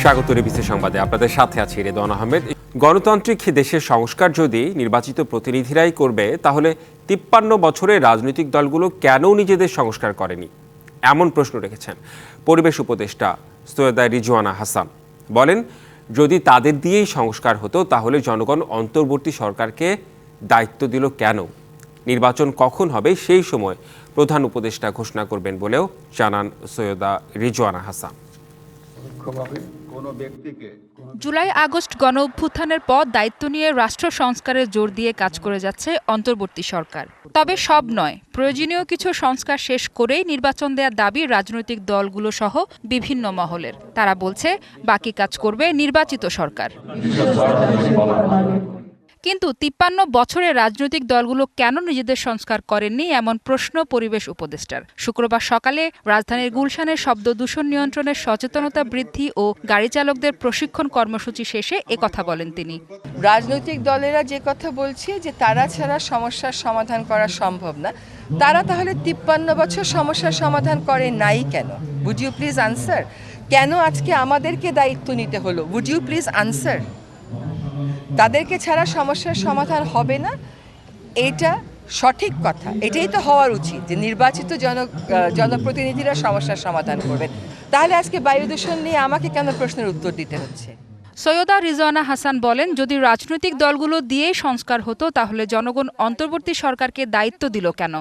স্বাগত ডিবিসি সংবাদে আপনাদের সাথে আছি রেদওয়ান আহমেদ। গণতান্ত্রিক দেশের সংস্কার যদি নির্বাচিত প্রতিনিধিরাই করবে, তাহলে ৫৩ বছরে রাজনৈতিক দলগুলো কেন নিজেদের সংস্কার করেনি, এমন প্রশ্ন রেখেছেন পরিবেশ উপদেষ্টা সৈয়দা রিজওয়ানা হাসান। বলেন, যদি তাদের দিয়েই সংস্কার হতো তাহলে জনগণ অন্তর্বর্তী সরকারকে দায়িত্ব দিল কেন? নির্বাচন কখন হবে সেই সময় প্রধান উপদেষ্টা ঘোষণা করবেন বলেও জানান সৈয়দা রিজওয়ানা হাসান। জুলাই আগস্ট গণ অভ্যুত্থানের পর দায়িত্ব নিয়ে রাষ্ট্র সংস্কারের জোর দিয়ে কাজ করে যাচ্ছে অন্তর্বর্তী সরকার। তবে সব নয়, প্রয়োজনীয় কিছু সংস্কার শেষ করেই নির্বাচন দেওয়ার দাবি রাজনৈতিক দলগুলো সহ বিভিন্ন মহলের। তারা বলছে বাকি কাজ করবে নির্বাচিত সরকার। কিন্তু ৫৩ বছরে রাজনৈতিক দলগুলো কেন নিজেদের সংস্কার করেননি, এমন প্রশ্ন পরিবেশ উপদেষ্টার। শুক্রবার সকালে রাজধানীর গুলশানের শব্দ দূষণ নিয়ন্ত্রণের সচেতনতা বৃদ্ধি ও গাড়ি চালকদের প্রশিক্ষণ কর্মসূচি শেষে একথা বলেন তিনি। রাজনৈতিক দলেরা যে কথা বলছে যে তারা ছাড়া সমস্যার সমাধান করা সম্ভব না, তারা তাহলে ৫৩ বছর সমস্যার সমাধান করে নাই কেন? Would you please answer? কেন আজকে আমাদেরকে দায়িত্ব নিতে হলো? Would you please answer? তাদেরকে ছাড়া সমস্যার সমাধান হবে না, এটা সঠিক কথা। এটাই তো হওয়ার উচিত যে নির্বাচিত জনপ্রতিনিধিরা সমস্যার সমাধান করবেন। তাহলে আজকে বায়ু দূষণ নিয়ে আমাকে কেন প্রশ্নের উত্তর দিতে হচ্ছে? সৈয়দা রিজওয়ানা হাসান বলেন, যদি রাজনৈতিক দলগুলো দিয়েই সংস্কার হতো তাহলে জনগণ অন্তর্বর্তী সরকারকে দায়িত্ব দিল কেন?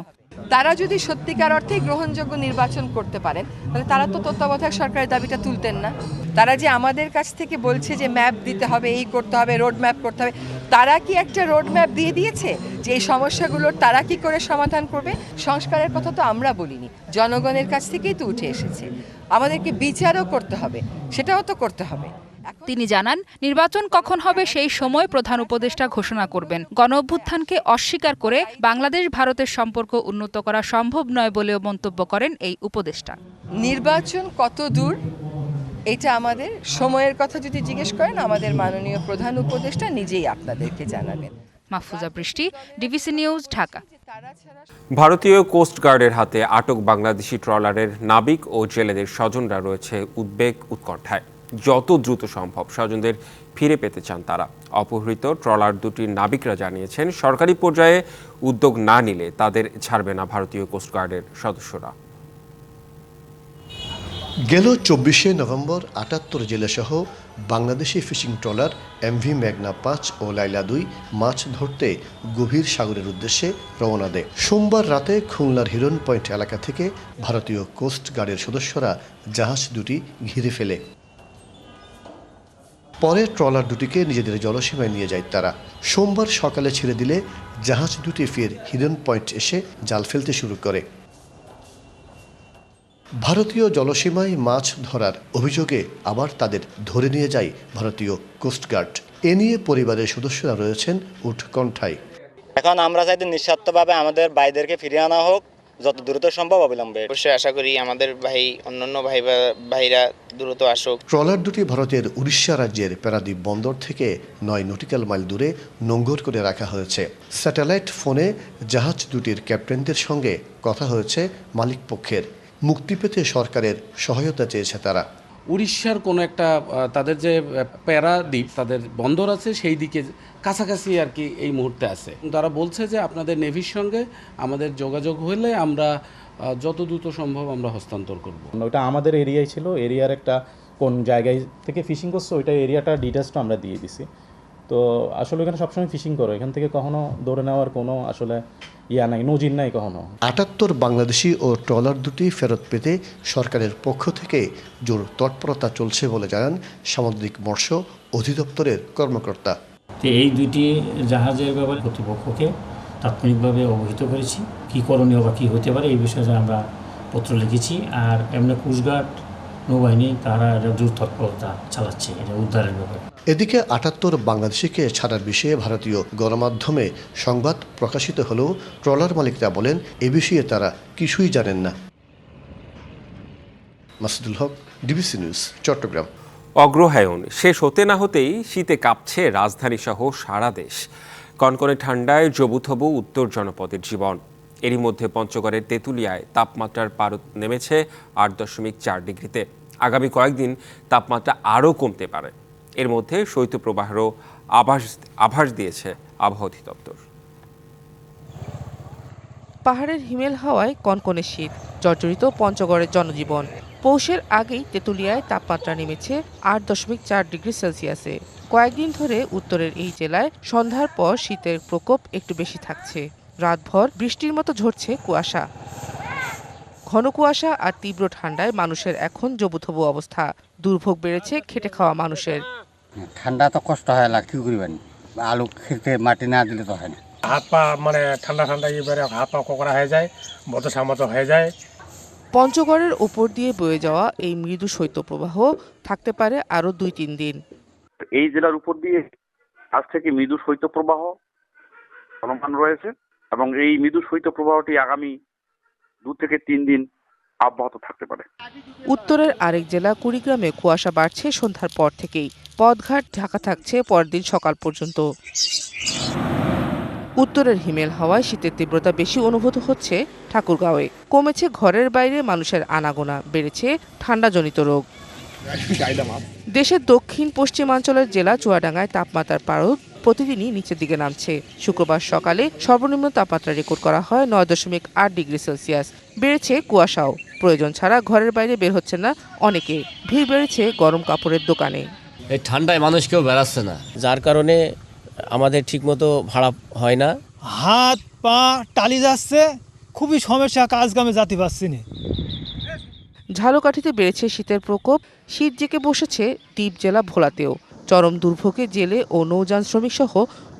তারা যদি সত্যিকার অর্থে গ্রহণযোগ্য নির্বাচন করতে পারেন, তাহলে তারা তো তত্ত্বাবধায়ক সরকারের দাবিটা তুলতেন না। তারা যে আমাদের কাছ থেকে বলছে যে ম্যাপ দিতে হবে, এই করতে হবে, রোড ম্যাপ করতে হবে, তারা কি একটা রোড ম্যাপ দিয়ে দিয়েছে যে এই সমস্যাগুলোর তারা কি করে সমাধান করবে? সংস্কারের কথা তো আমরা বলিনি, জনগণের কাছ থেকেই তো উঠে এসেছে। আমাদেরকে বিচারও করতে হবে, সেটাও তো করতে হবে। তিনি জানান, নির্বাচন কখন হবে সেই সময় প্রধান উপদেষ্টা ঘোষণা করবেন। গণ অভ্যুত্থানকে অস্বীকার করে বাংলাদেশ ভারতের সম্পর্ক উন্নত করা সম্ভব নয় বলেও মন্তব্য করেন এই উপদেষ্টা। নির্বাচন কত দূর এটা আমাদের সময়ের কথা যদি জিজ্ঞেস করেন, আমাদের মাননীয় প্রধান উপদেষ্টা নিজেই আপনাদেরকে জানাবেন। মাহফুজা বৃষ্টি, ডিবিসি নিউজ, ঢাকা। ভারতীয় কোস্ট গার্ডের হাতে আটক বাংলাদেশি ট্রলারের নাবিক ও জেলেদের স্বজনরা রয়েছে উদ্বেগ উৎকণ্ঠায়। যত দ্রুত সম্ভব স্বজনদের ফিরে পেতে চান তারা। অপহৃত ট্রলার দুটির নাবিকরা জানিয়েছেন, সরকারি পর্যায়ে উদ্যোগ না নিলে তাদের ছাড়বে না ভারতীয় কোস্ট গার্ডের সদস্যরা। গেল ২৪শে নভেম্বর ৭৮ জেলেসহ বাংলাদেশি ফিশিং ট্রলার এমভি মেঘনা ৫ ও লাইলা ২ মাছ ধরতে গভীর সাগরের উদ্দেশ্যে রওনা দেয়। সোমবার রাতে খুলনার হিরন পয়েন্ট এলাকা থেকে ভারতীয় কোস্ট গার্ডের সদস্যরা জাহাজ দুটি ঘিরে ফেলে। পরে ট্রলার দুটিকে নিজেদের জলসীমায় নিয়ে যায় তারা। সোমবার সকালে ছেড়ে দিলে জাহাজ দুটি ফের হিরন পয়েন্ট এসে জাল ফেলতে শুরু করে। ভারতীয় জলসীমায় মাছ ধরার অভিযোগে আবার তাদের ধরে নিয়ে যায় ভারতীয় কোস্টগার্ড। এ নিয়ে পরিবারের সদস্যরা রয়েছেন উৎকণ্ঠায়। এখন আমরা চাইতে নিঃস্বার্থভাবে আমাদের ভাইদেরকে ফিরিয়ে আনা হোক, যত দ্রুত সম্ভব অবিলম্বে। অবশ্যই আশা করি আমাদের অন্যান্য ভাইরা দ্রুত আসুক। ট্রলার দুটি ভারতের উড়িষ্যা রাজ্যের প্যারাদ্বীপ বন্দর থেকে ৯ নটিক্যাল মাইল দূরে নোঙর করে রাখা হয়েছে। স্যাটেলাইট ফোনে জাহাজ দুটির ক্যাপ্টেনদের সঙ্গে কথা হয়েছে মালিক পক্ষের। মুক্তি পেতে সরকারের সহায়তা চেয়েছে তারা। উড়িষ্যার কোনো একটা তাদের যে প্যারাদ্বীপ তাদের বন্দর আছে সেই দিকে কাছাকাছি আর কি এই মুহূর্তে আছে। তারা বলছে যে আপনাদের নেভির সঙ্গে আমাদের যোগাযোগ হলে আমরা যত দ্রুত সম্ভব আমরা হস্তান্তর করব। ওটা আমাদের এরিয়ায় ছিল, এরিয়ার একটা কোন জায়গায় থেকে ফিশিং করছে ওইটা এরিয়াটা ডিটেলসটা আমরা দিয়ে দিছি। তো আসলে এখানে সবসময় ফিশিং করো, এখান থেকে কখনো ধরে নেওয়ার কোনো আসলে নাই, নজির নাই কখনো। ৭৮ বাংলাদেশি ও ট্রলার দুটি ফেরত পেতে সরকারের পক্ষ থেকে জোর তৎপরতা চলছে বলে জানান সামুদ্রিক মৎস্য অধিদপ্তরের কর্মকর্তা। এই দুইটি জাহাজের ব্যাপারে কর্তৃপক্ষকে তাৎক্ষণিকভাবে অবহিত করেছি, কী করণীয় বা কী হতে পারে এই বিষয়ে আমরা পত্র লিখেছি। আর এমনি কোস্টগার্ড নৌবাহিনী তারা জোর তৎপরতা চালাচ্ছে এটা উদ্ধারের ব্যাপারে। এদিকে ৭৮ বাংলাদেশিকে ছাড়ার বিষয়ে ভারতীয় গণমাধ্যমে সংবাদ প্রকাশিত হলেও ট্রলার মালিকরা বলেন এ বিষয়ে তারা কিছুই জানেন না। মাসুদুল হক, ডিবিসি নিউজ, চট্টগ্রাম। অগ্রহায়ণ শেষ হতে না হতেই শীতে কাঁপছে রাজধানী সহ সারা দেশ। কনকনে ঠান্ডায় জবুথবু উত্তর জনপদের জীবন। এরই মধ্যে পঞ্চগড়ের তেঁতুলিয়ায় তাপমাত্রার পারদ নেমেছে ৮.৪ ডিগ্রিতে। আগামী কয়েকদিন তাপমাত্রা আরও কমতে পারে। এর মধ্যে শৈত্যপ্রবাহেরও আভাস দিয়েছে আবহাওয়া অধিদপ্তর। পাহাড়ের হিমেল হাওয়ায় কনকনে শীত, জর্জরিত পঞ্চগড়ের জনজীবন। পৌষের আগেই তেঁতুলিয়ায় তাপমাত্রা নেমেছে 8.4 ডিগ্রি সেলসিয়াসে। কয়েকদিন ধরে উত্তরের এই জেলায় সন্ধ্যার পর শীতের প্রকোপ একটু বেশি থাকছে। রাতভর বৃষ্টির মতো ঝরছে কুয়াশা। ঘন কুয়াশা আর তীব্র ঠান্ডায় মানুষের এখন জবুথবু অবস্থা। দুর্ভোগ বেড়েছে খেটে খাওয়া মানুষের। ঠান্ডা তো কষ্ট হয় না, কি করবেন, আলু খেতে মাটি না দিলে তো হয় না। হাত পা মানে ঠান্ডা এবারে হাত পা কোকড়া হয়ে যায়, বতসামত হয়ে যায়। পঞ্চগড়ের উপর দিয়ে বয়ে যাওয়া এই মৃদু শৈত্যপ্রবাহ থাকতে পারে আরও 2-3 দিন। এই জেলার উপর দিয়ে আজ থেকে মৃদু শৈত্যপ্রবাহ চলমান রয়েছে এবং এই মৃদু শৈত্যপ্রবাহটি আগামী 2 থেকে 3 দিন অব্যাহত থাকতে পারে। উত্তরের আরেক জেলা কুড়িগ্রামে কুয়াশা বাড়ছে সন্ধ্যার পর থেকেই। পথঘাট ঢাকা থাকছে পরদিন সকাল পর্যন্ত। উত্তরের হিমেল হাওয়ায় শীতের তীব্রতা বেশি অনুভূত হচ্ছে ঠাকুরগাঁওয়ে। কমেছে ঘরের বাইরে মানুষের আনাগোনা, বেড়েছে ঠান্ডাজনিত রোগ। দেশের দক্ষিণ পশ্চিমাঞ্চলের জেলা চুয়াডাঙ্গায় তাপমাত্রার পারদ প্রতিদিনই নিচের দিকে নামছে। শুক্রবার সকালে সর্বনিম্ন তাপমাত্রা রেকর্ড করা হয় 9.8 ডিগ্রি সেলসিয়াস। বেড়েছে কুয়াশাও। প্রয়োজন ছাড়া ঘরের বাইরে বের হচ্ছে না অনেকে। ভিড় বেড়েছে গরম কাপড়ের দোকানে। এই ঠান্ডায় মানুষ কেউ বেড়াচ্ছে না, যার কারণে আমাদের ঠিকমতো ভাড়া হয় না। হাত পা টালি যাচ্ছে, খুবই সমস্যা, কাজ কামে যেতে পারছি না। ঝালকাঠিতে বেড়েছে শীতের প্রকোপ। শীত জেঁকে বসেছে দ্বীপ জেলা ভোলাতেও। চরম দুর্ভোগে জেলে ও নৌযান শ্রমিক সহ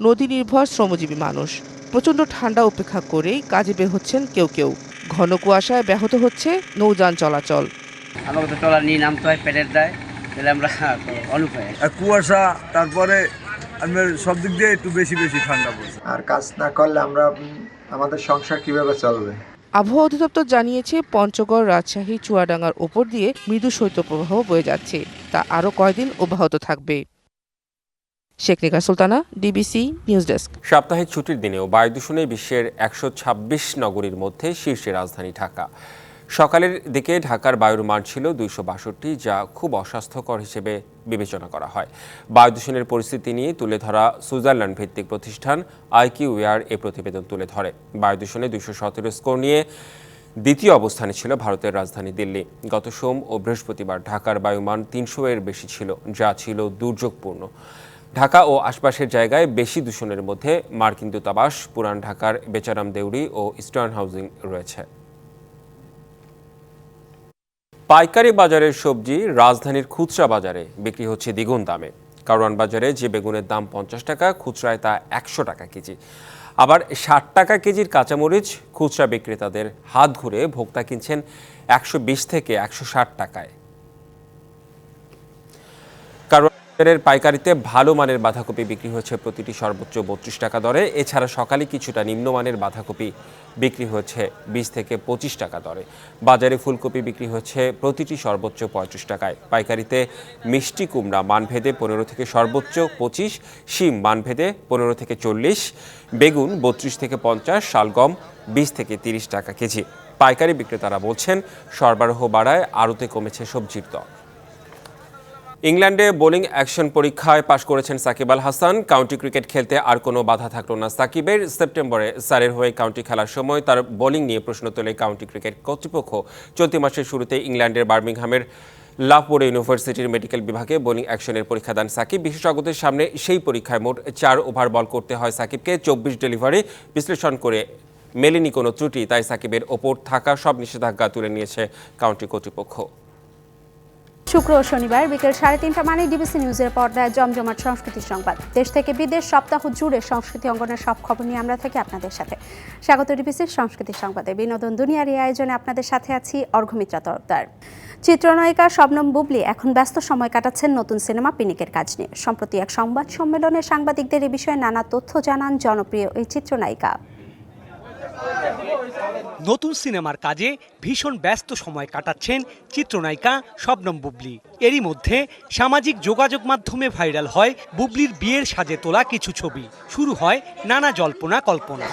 নদী নির্ভর শ্রমজীবী মানুষ। প্রচণ্ড ঠান্ডা উপেক্ষা করেই কাজে বের হচ্ছেন কেউ কেউ। ঘন কুয়াশায় ব্যাহত হচ্ছে নৌযান চলাচল। আমাকে তো ট্রলার নিয়ে নামতে হয়, পেটের দেয়, তাহলে আমরা অনুপায়। কুয়াশা, তারপরে সব দিক দিয়ে একটু বেশি ঠান্ডা পড়ছে। আর কাজ না করলে আমরা আমাদের সংসার কিভাবে চলবে? আবহাওয়া অধিদপ্তর জানিয়েছে পঞ্চগড়, রাজশাহী, চুয়াডাঙ্গার ওপর দিয়ে মৃদু শৈত্যপ্রবাহ বয়ে যাচ্ছে। তা আরও কয়েকদিন অব্যাহত থাকবে। শেখরেখা সুলতানা, ডিবিসি নিউজ ডেস্ক। সাপ্তাহিক ছুটির দিনেও বায়ু দূষণে বিশ্বের 126 নগরীর মধ্যে শীর্ষে রাজধানী ঢাকা। সকালের দিকে ঢাকার বায়ুর মান ছিল 262, যা খুব অস্বাস্থ্যকর হিসেবে বিবেচনা করা হয়। বায়ু দূষণের পরিস্থিতি নিয়ে তুলে ধরা সুইজারল্যান্ড ভিত্তিক প্রতিষ্ঠান IQAir এ প্রতিবেদন তুলে ধরে। বায়ু দূষণে 217 স্কোর নিয়ে দ্বিতীয় অবস্থানে ছিল ভারতের রাজধানী দিল্লি। গত সোম ও বৃহস্পতিবার ঢাকার বায়ুমান 300-এর বেশি ছিল, যা ছিল দুর্যোগপূর্ণ। ঢাকা ও আশপাশের জায়গায় বেশি দূষণের মধ্যে মার্কিন দূতাবাস, পুরান ঢাকার বেচারাম দেউরি ও ইস্টার্ন হাউজিং রয়েছে। পাইকারি বাজারের সবজি রাজধানীর খুচরা বাজারে বিক্রি হচ্ছে দ্বিগুণ দামে। কারওয়ান বাজারে যে বেগুনের দাম 50 টাকা, খুচরায় তা 100 টাকা কেজি। আবার 60 টাকা কেজির কাঁচামরিচ খুচরা বিক্রেতাদের হাত ঘুরে ভোক্তা কিনছেন 120 থেকে 160 টাকায়। কারওয়ানের পাইকারিতে ভালো মানের বাঁধাকপি বিক্রি হচ্ছে প্রতিটি সর্বোচ্চ 32 টাকা দরে। এছাড়া সকালে কিছুটা নিম্নমানের বাঁধাকপি বিক্রি হচ্ছে 20 থেকে 25 টাকা দরে। বাজারে ফুলকপি বিক্রি হচ্ছে প্রতিটি সর্বোচ্চ 35 টাকায়। পাইকারিতে মিষ্টি কুমড়া মানভেদে 15 থেকে সর্বোচ্চ 25, শিম মানভেদে 15 থেকে 40, বেগুন 32 থেকে 50, শালগম 20 থেকে 30 টাকা কেজি। পাইকারি বিক্রেতারা বলছেন সরবরাহ বাড়ায় আড়তে কমেছে সবজির দর। ইংল্যান্ডে বোলিং অ্যাকশন পরীক্ষায় পাশ করেছেন সাকিব আল হাসান। কাউন্টি ক্রিকেট খেলতে আর কোনো বাধা থাকলো না সাকিবের। সেপ্টেম্বরে সারের হয়ে কাউন্টি খেলার সময় তার বোলিং নিয়ে প্রশ্ন তোলে কাউন্টি ক্রিকেট কর্তৃপক্ষ। চলতি মাসের শুরুতে ইংল্যান্ডের বার্মিংহামের লাভবোরে ইউনিভার্সিটির মেডিকেল বিভাগে বোলিং অ্যাকশনের পরীক্ষা দেন সাকিব। বিশেষজ্ঞদের সামনে সেই পরীক্ষায় মোট 4 ওভার বল করতে হয় সাকিবকে। 24 ডেলিভারি বিশ্লেষণ করে মেলেনি কোনো ত্রুটি, তাই সাকিবের ওপর থাকা সব নিষেধাজ্ঞা তুলে নিয়েছে কাউন্টি কর্তৃপক্ষ। শুক্র ও শনিবার বিকেল 3:30 মানে ডিবিসি নিউজের পর্দায় জমজমাট সংস্কৃতির সংবাদ। দেশ থেকে বিদেশ সপ্তাহ জুড়ে সংস্কৃতি অঙ্গনের সব খবর নিয়ে আমরা থাকি আপনাদের সাথে। স্বাগত ডিবিসির সংস্কৃতির সংবাদে। বিনোদন দুনিয়ার এই আয়োজনে আপনাদের সাথে আছি অর্ঘমিত্রা তরফদার। চিত্রনায়িকা শবনম বুবলি এখন ব্যস্ত সময় কাটাচ্ছেন নতুন সিনেমা পিনিকের কাজ নিয়ে। সম্প্রতি এক সংবাদ সম্মেলনে সাংবাদিকদের এ বিষয়ে নানা তথ্য জানান জনপ্রিয় এই চিত্রনায়িকা। নতুন সিনেমার কাজে ভীষণ ব্যস্ত সময় কাটাচ্ছেন চিত্রনায়িকা শবনম বুবলি। এরই মধ্যে সামাজিক যোগাযোগ মাধ্যমে ভাইরাল হয় বুবলির বিয়ের সাজে তোলা কিছু ছবি। শুরু হয় নানা জল্পনা কল্পনা।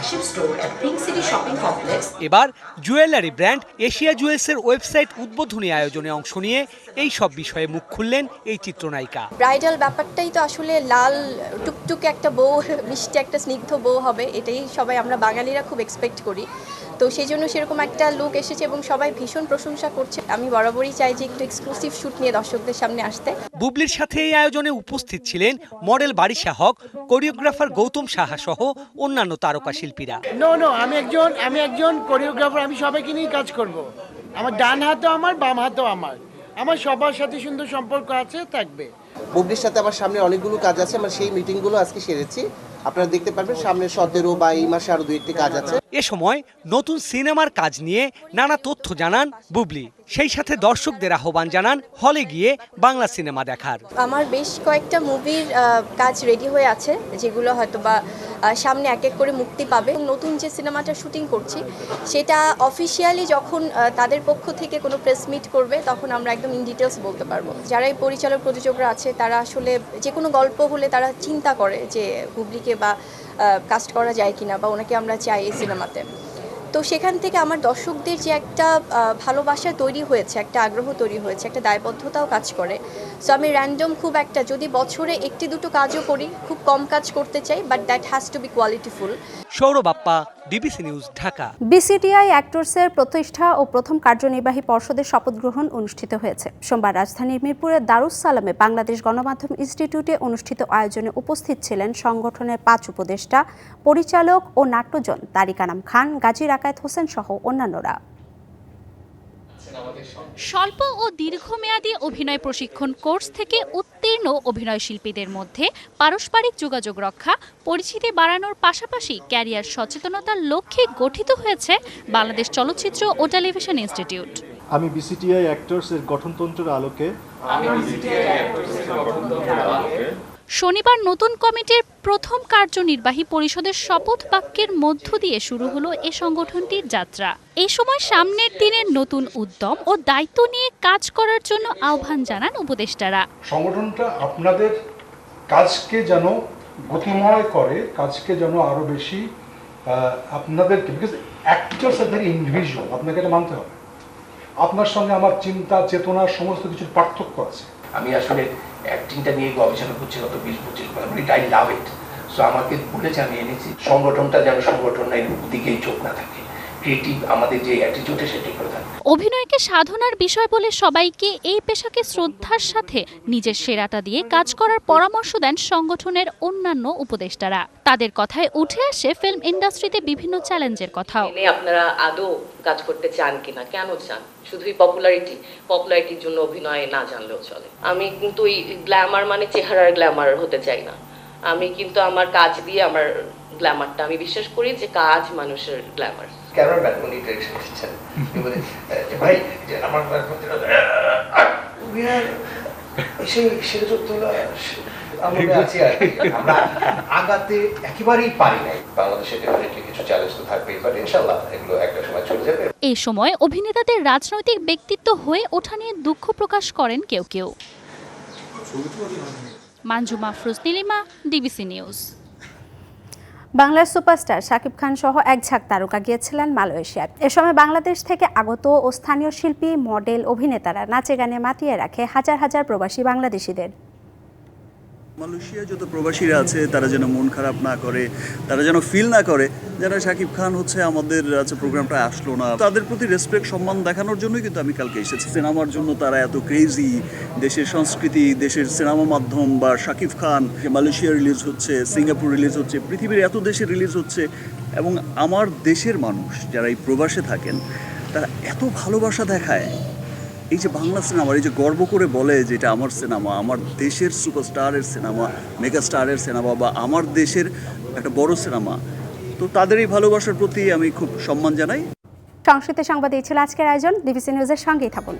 এবার জুয়েলারি ব্র্যান্ড এশিয়া জুয়েলসের ওয়েবসাইট উদ্বোধনী আয়োজনে অংশ নিয়ে এই সব বিষয়ে মুখ খুললেন এই চিত্রনায়িকা। ব্রাইডাল ব্যাপারটাই তো আসলে লাল টুকটুকে একটা বউ, মিষ্টি একটা স্নিগ্ধ বউ হবে, এটাই সবাই আমরা বাঙালিরা খুব এক্সপেক্ট করি। তো সেই জন্য সেরকম একটা লুক এসেছে এবং সবাই ভীষণ প্রশংসা করছে। আমি বরাবরই চাই যে একটু এক্সক্লুসিভ শুট নিয়ে দর্শকদের সামনে আসতে। বুবলির সাথে এই আয়োজনে উপস্থিত ছিলেন মডেল বারিশা হক, কোরিওগ্রাফার গৌতম সাহা সহ অন্যান্য তারকা শিল্পীরা। আমি একজন কোরিওগ্রাফার, আমি সবাইকে নিয়ে কাজ করব। আমার ডান হাতও আমার, বাম হাতও আমার সবার সাথে সুন্দর সম্পর্ক আছে, থাকবে। বুবলির সাথে আমার সামনে অনেকগুলো কাজ আছে, আমরা সেই মিটিংগুলো আজকে সেরেছি। আপনারা দেখতে পারবেন সামনে 17 বা এই মাসে আরো 2-1টি কাজ আছে। এ সময় নতুন সিনেমার কাজ নিয়ে নানা তথ্য জানান বুবলি। সেই সাথে দর্শকদের আহ্বান জানান হলে গিয়ে বাংলা সিনেমা দেখার। আমার বেশ কয়েকটা মুভির কাজ রেডি হয়ে আছে, যেগুলো হয়তো বা সামনে এক এক করে মুক্তি পাবে। নতুন যে সিনেমাটা শুটিং করছি সেটা অফিসিয়ালি যখন তাদের পক্ষ থেকে কোনো প্রেস মিট করবে তখন আমরা একদম ইন ডিটেলস বলতে পারবো। যারা এই পরিচালক প্রযোজকরা আছে তারা আসলে যে কোনো গল্প হলে তারা চিন্তা করে যে বুবলিকে বা কাস্ট করা যায় কিনা, বা ওনাকে আমরা চাই এই সিনেমাতে। তো সেখান থেকে আমার দর্শকদের যে একটা ভালোবাসা তৈরি হয়েছে, একটা আগ্রহ তৈরি হয়েছে, একটা দায়বদ্ধতাও কাজ করে। সো আমি র্যান্ডম খুব একটা, যদি বছরে 1-2 কাজও করি, খুব কম কাজ করতে চাই, but that has to be qualityful. Sourav Bappa, DBC news, Dhaka. BCTI অ্যাক্টরসের প্রতিষ্ঠা ও প্রথম কার্যনির্বাহী পর্ষদের শপথ গ্রহণ অনুষ্ঠিত হয়েছে। সোমবার রাজধানীর মিরপুরের দারুস সালামে বাংলাদেশ গণমাধ্যম ইনস্টিটিউটে অনুষ্ঠিত আয়োজনে উপস্থিত ছিলেন সংগঠনের 5 উপদেষ্টা, পরিচালক ও নাট্যজন তারিক আনাম খান, গাজী রাকায়েত হোসেন সহ অন্যান্যরা। স্বল্প ও দীর্ঘমেয়াদী অভিনয় প্রশিক্ষণ কোর্স থেকে উত্তীর্ণ অভিনয় শিল্পীদের মধ্যে পারস্পরিক যোগাযোগ রক্ষা, পরিচিতি বাড়ানোর পাশাপাশি ক্যারিয়ার সচেতনতার লক্ষ্যে গঠিত হয়েছে বাংলাদেশ চলচ্চিত্র ও টেলিভিশন ইনস্টিটিউট। আমি বিসিটিআই অ্যাক্টরসের গঠনতন্ত্রের আলোকে শনিবার নতুন কমিটির প্রথম কার্যনির্বাহী পরিষদের শপথ বাক্যের মধ্য দিয়ে শুরু হলো এ সংগঠনটির যাত্রা। এই সময় সামনের দিনের নতুন উদ্যম ও দায়িত্ব নিয়ে কাজ করার জন্য আহ্বান জানান উপদেষ্টারা। সংগঠনটা আপনাদের কাজকে যেন গতিময় করে, কাজকে যেন আরো বেশি আপনাদেরকে, because actors are very individual, আপনাকে এটা মানতে হবে। আপনার সঙ্গে আমার চিন্তা চেতনার সমস্ত কিছুর পার্থক্য আছে। আমি আসলে অ্যাক্টিংটা নিয়ে গবেষণা করছি গত 20-25 বছর। I love it. সো আমাকে বলেছে, আমি এনেছি সংগঠনটা যেন সংগঠনের দিকেই চোখ না থাকে, ক্রিয়েটিভ আমাদের যে অ্যাটিটিউড সেটাই করে থাকে। অভিনয়কে সাধনার বিষয় বলে সবাইকে এই পেশাকে শ্রদ্ধার সাথে নিজের সেরাটা দিয়ে কাজ করার পরামর্শ দেন সংগঠনের অন্যান্য উপদেষ্টারা। তাদের কথায় উঠে আসে ফিল্ম ইন্ডাস্ট্রিতে বিভিন্ন চ্যালেঞ্জের কথাও। আপনারা আদৌ কাজ করতে চান কিনা, কেন চান? শুধুই পপুলারিটির জন্য অভিনয় না জানলেও চলে। আমি কিন্তু এই গ্ল্যামার মানে চেহারার গ্ল্যামার হতে চাই না। আমি কিন্তু আমার কাজ দিয়ে আমার গ্ল্যামারটা, আমি বিশ্বাস করি যে কাজ মানুষের গ্ল্যামার। ক্যামেরাম্যান উনি ডিরেকশন দিচ্ছেন, ভাই যে আমার সেটা তো তোলা আমরা আছি আর আমরা আগাতে একেবারেই পারি নাই। বাংলাদেশে ডেফিনেটলি কিছু চ্যালেঞ্জ তো থাকবেই, বাট ইনশাআল্লাহ এগুলো একটা সময় চলে যাবে। এই সময় অভিনেতাদের রাজনৈতিক ব্যক্তিত্ব হয়ে ওঠা নিয়ে দুঃখ প্রকাশ করেন কেউ কেউ। Manjuma Afroz Nilima, DBC news. বাংলার সুপারস্টার শাকিব খান সহ এক ঝাঁক তারকা গিয়েছিলেন মালয়েশিয়ায়। এ সময় বাংলাদেশ থেকে আগত ও স্থানীয় শিল্পী, মডেল, অভিনেতারা নাচে গানে মাতিয়ে রাখে হাজার হাজার প্রবাসী বাংলাদেশিদের। মালয়েশিয়া যত প্রবাসীরা আছে তারা যেন মন খারাপ না করে, তারা যেন ফিল না করে যেন শাকিব খান আমাদের প্রোগ্রামটা আসলো না। তাদের প্রতি রেসপেক্ট, সম্মান দেখানোর জন্যই কিন্তু আমি কালকে এসেছি। সিনেমার জন্য তারা এত ক্রেজি, দেশের সংস্কৃতি, দেশের সিনেমা মাধ্যম বা শাকিব খান মালয়েশিয়া রিলিজ হচ্ছে, সিঙ্গাপুর রিলিজ হচ্ছে, পৃথিবীর এত দেশে রিলিজ হচ্ছে, এবং আমার দেশের মানুষ যারা এই প্রবাসে থাকেন তারা এত ভালোবাসা দেখায়। এই যে বাংলা সিনেমার এই যে গর্ব করে বলে যে এটা আমার সিনেমা, আমার দেশের সুপারস্টারের সিনেমা, মেগা স্টারের সিনেমা, বা আমার দেশের একটা বড় সিনেমা, তো তাদের এই ভালোবাসার প্রতি আমি খুব সম্মান জানাই। সংস্কৃতি সংবাদ এই ছিল আজকের আয়োজন। ডিবিসি নিউজের সঙ্গেই থাকুন।